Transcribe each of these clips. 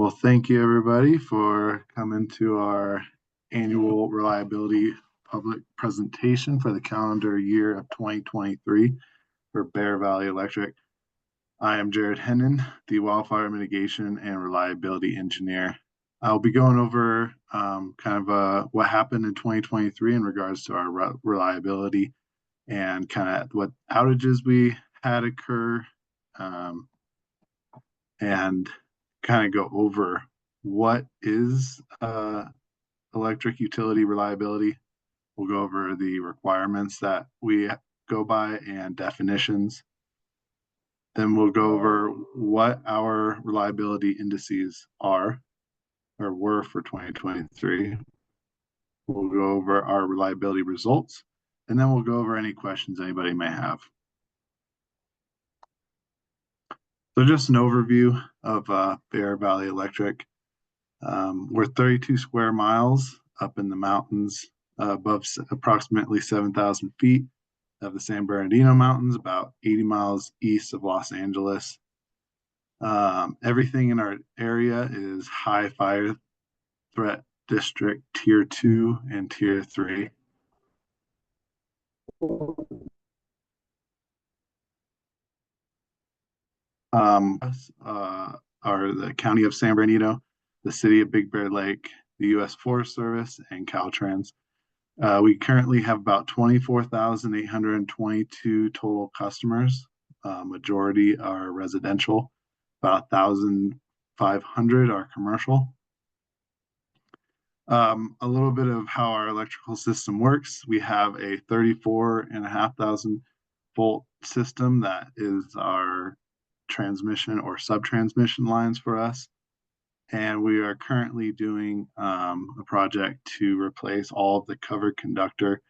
Well, thank you everybody for coming to our annual reliability public presentation for the calendar year of 2023 for Bear Valley Electric. I am Jared Hennon, the Wildfire Mitigation and Reliability Engineer. I'll be going over what happened in 2023 in regards to our reliability and kind of what outages we had occur, and kind of go over what is electric utility reliability. We'll go over the requirements that we go by and definitions. Then we'll go over what our reliability indices are or were for 2023. We'll go over our reliability results, and then we'll go over any questions anybody may have. So just an overview of Bear Valley Electric. We're 32 square miles up in the mountains above approximately 7,000 feet of the San Bernardino Mountains, about 80 miles east of Los Angeles. Everything in our area is high fire threat district tier 2 and tier 3. Are the County of San Bernardino, the City of Big Bear Lake, the U.S. Forest Service, and Caltrans. We currently have about 24,822 total customers. Majority are residential, about 1,500 are commercial. A little bit of how our electrical system works. We have a 34,500 volt system that is our transmission or sub-transmission lines for us. And we are currently doing a project to replace all of the covered conductor,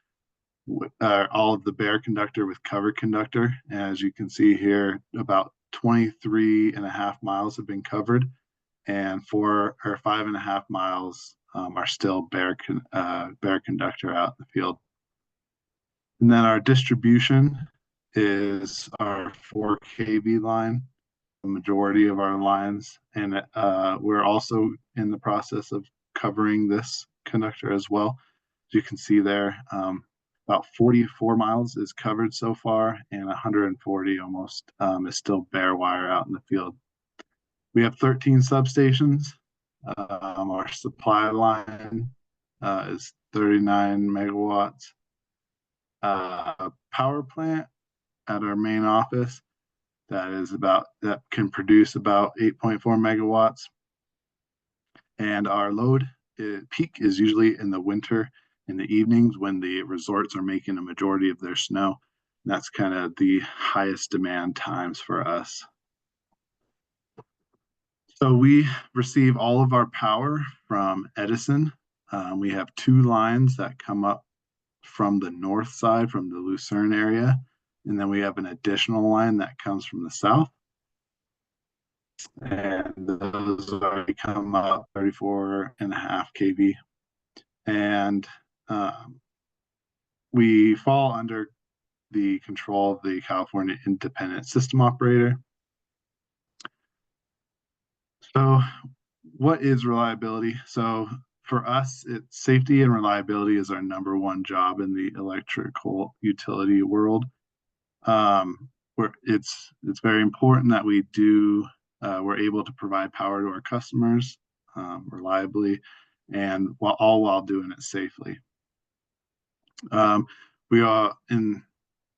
all of the bare conductor with covered conductor. As you can see here, about 23.5 miles have been covered, and 5.5 miles are still bare conductor out in the field. And then our distribution is our 4 kV line, the majority of our lines, and we're also in the process of covering this conductor as well. As you can see there, about 44 miles is covered so far, and 140 almost is still bare wire out in the field. We have 13 substations. Our supply line is 39 megawatts. Power plant at our main office that can produce about 8.4 megawatts. And our load peak is usually in the winter, in the evenings when the resorts are making a majority of their snow. And that's kind of the highest demand times for us. So we receive all of our power from Edison. We have 2 lines that come up from the north side, from the Lucerne area. And then we have an additional line that comes from the south. And those already come up 34.5 kV. And we fall under the control of the California Independent System Operator. So what is reliability? So for us, safety and reliability is our #1 job in the electrical utility world. It's very important that we're able to provide power to our customers reliably, and while doing it safely. We are in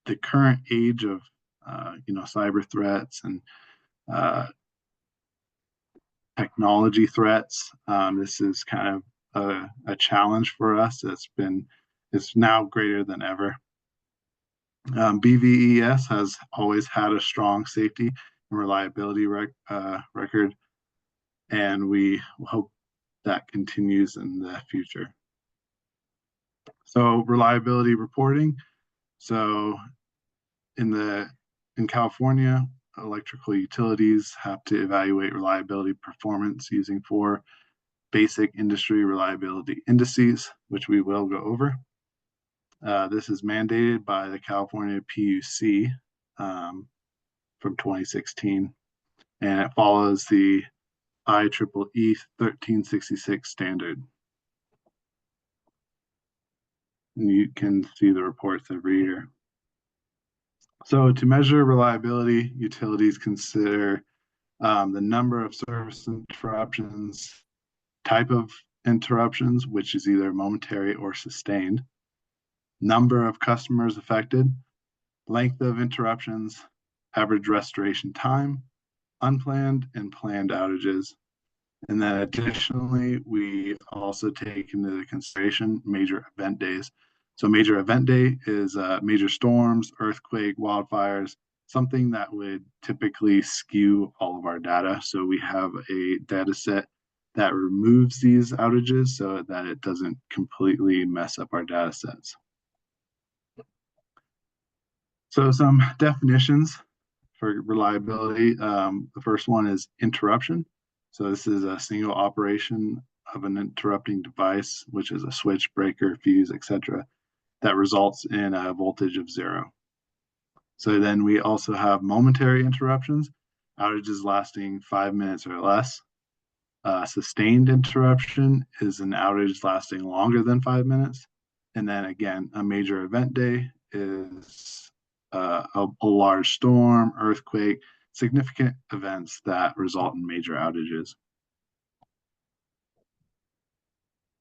the current age of cyber threats and technology threats. This is kind of a challenge for us. It's now greater than ever. BVES has always had a strong safety and reliability record, and we hope that continues in the future. So reliability reporting. So in California, electrical utilities have to evaluate reliability performance using 4 basic industry reliability indices, which we will go over. This is mandated by the California PUC from 2016, and it follows the IEEE 1366 standard. And you can see the reports every year. So to measure reliability, utilities consider the number of service interruptions, type of interruptions, which is either momentary or sustained, number of customers affected, length of interruptions, average restoration time, unplanned and planned outages. And then additionally, we also take into consideration major event days. So major event day is major storms, earthquake, wildfires, something that would typically skew all of our data. So we have a data set that removes these outages so that it doesn't completely mess up our data sets. So some definitions for reliability. The first one is interruption. So this is a single operation of an interrupting device, which is a switch, breaker, fuse, etc., that results in a voltage of 0. So then we also have momentary interruptions, outages lasting 5 minutes or less. Sustained interruption is an outage lasting longer than 5 minutes. And then again, a major event day is a large storm, earthquake, significant events that result in major outages.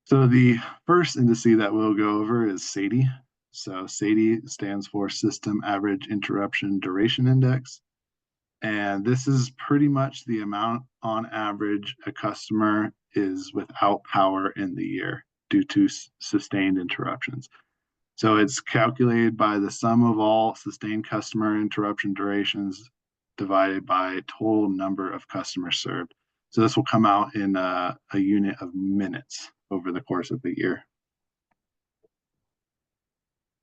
So the first indice that we'll go over is SAIDI. So SAIDI stands for System Average Interruption Duration Index. And this is pretty much the amount on average a customer is without power in the year due to sustained interruptions. So it's calculated by the sum of all sustained customer interruption durations divided by total number of customers served. So this will come out in a unit of minutes over the course of the year.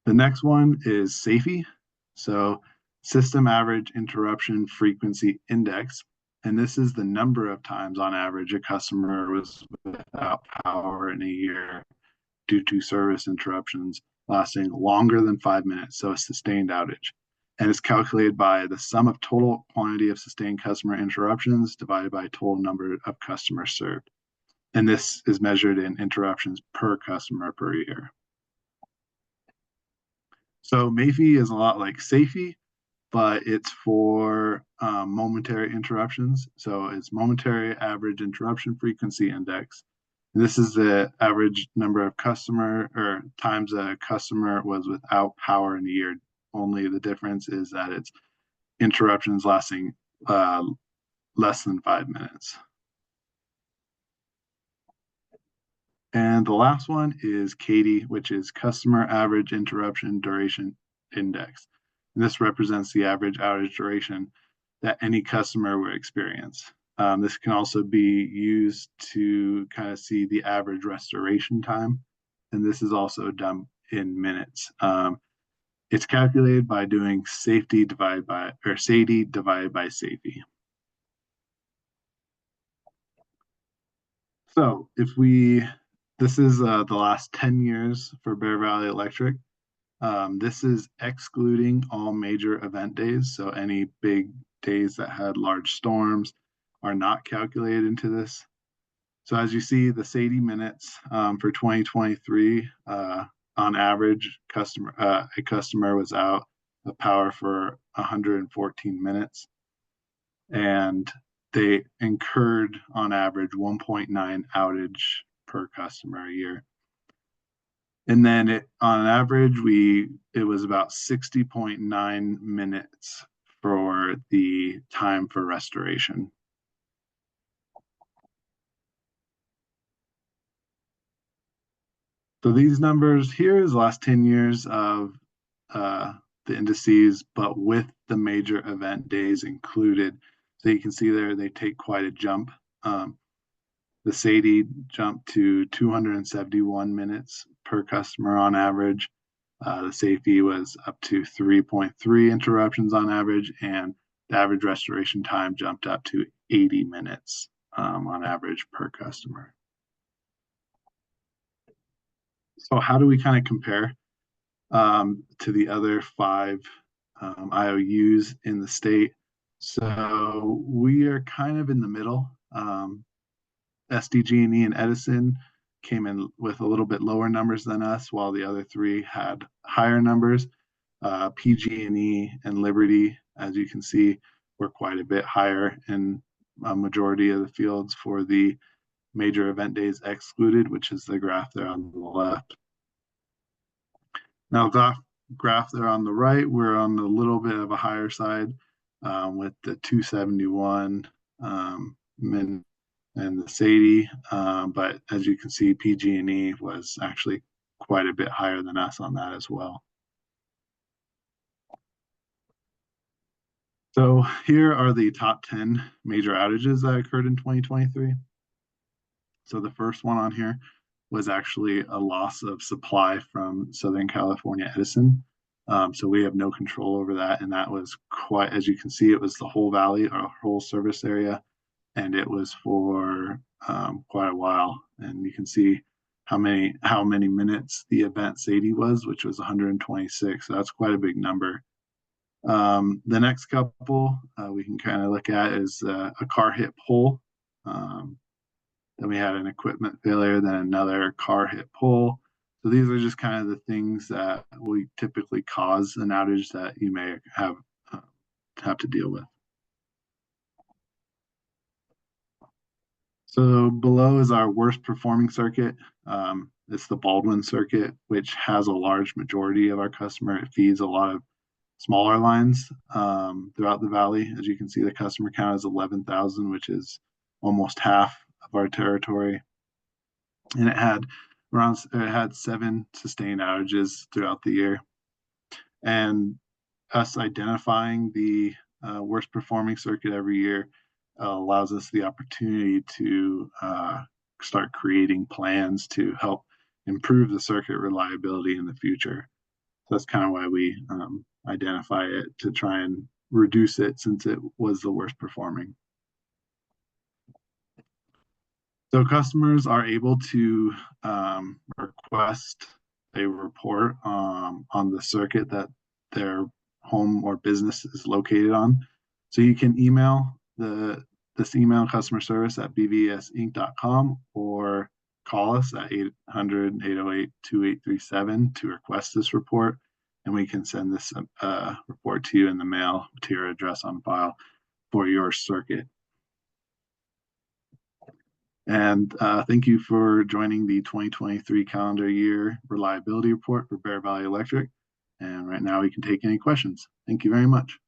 The next one is SAIFI. So System Average Interruption Frequency Index. And this is the number of times on average a customer was without power in a year due to service interruptions lasting longer than 5 minutes, so a sustained outage. And it's calculated by the sum of total quantity of sustained customer interruptions divided by total number of customers served. And this is measured in interruptions per customer per year. So MAIFI is a lot like SAIFI, but it's for momentary interruptions. So it's momentary average interruption frequency index. This is the average number of customer or times a customer was without power in a year. Only the difference is that it's interruptions lasting less than 5 minutes. And the last one is CAIDI, which is Customer Average Interruption Duration Index. And this represents the average outage duration that any customer would experience. This can also be used to kind of see the average restoration time. And this is also done in minutes. It's calculated by doing SAIDI divided by SAIFI. So this is the last 10 years for Bear Valley Electric. This is excluding all major event days. So any big days that had large storms are not calculated into this. So as you see, the SAIDI minutes for 2023, on average, a customer was out of power for 114 minutes. And they incurred on average 1.9 outage per customer a year. And then on average, it was about 60.9 minutes for the time for restoration. So these numbers here is the last 10 years of the indices, but with the major event days included. So you can see there, they take quite a jump. The SAIDI jumped to 271 minutes per customer on average. The SAIFI was up to 3.3 interruptions on average, and the average restoration time jumped up to 80 minutes on average per customer. So how do we kind of compare to the other 5 IOUs in the state? So we are kind of in the middle. SDG&E and Edison came in with a little bit lower numbers than us, while the other three had higher numbers. PG&E and Liberty, as you can see, were quite a bit higher in a majority of the fields for the major event days excluded, which is the graph there on the left. Now, graph there on the right, we're on a little bit of a higher side with the 271 and the SAIDI, but as you can see, PG&E was actually quite a bit higher than us on that as well. So here are the top 10 major outages that occurred in 2023. So the first one on here was actually a loss of supply from Southern California Edison. So we have no control over that. And that was quite, as you can see, it was the whole valley, our whole service area. And it was for quite a while. And you can see how many minutes the event SAIDI was, which was 126. So that's quite a big number. The next couple we can kind of look at is a car hit pole. Then we had an equipment failure, then another car hit pole. So these are just kind of the things that will typically cause an outage that you may have to deal with. So below is our worst performing circuit. It's the Baldwin circuit, which has a large majority of our customer. It feeds a lot of smaller lines throughout the valley. As you can see, the customer count is 11,000, which is almost half of our territory. And it had 7 sustained outages throughout the year. And us identifying the worst performing circuit every year allows us the opportunity to start creating plans to help improve the circuit reliability in the future. So that's kind of why we identify it, to try and reduce it since it was the worst performing. So customers are able to request a report on the circuit that their home or business is located on. So you can email this email customer service at bvsinc.com or call us at 800-808-2837 to request this report, and we can send this report to you in the mail to your address on file for your circuit. And thank you for joining the 2023 calendar year reliability report for Bear Valley Electric. And right now we can take any questions. Thank you very much.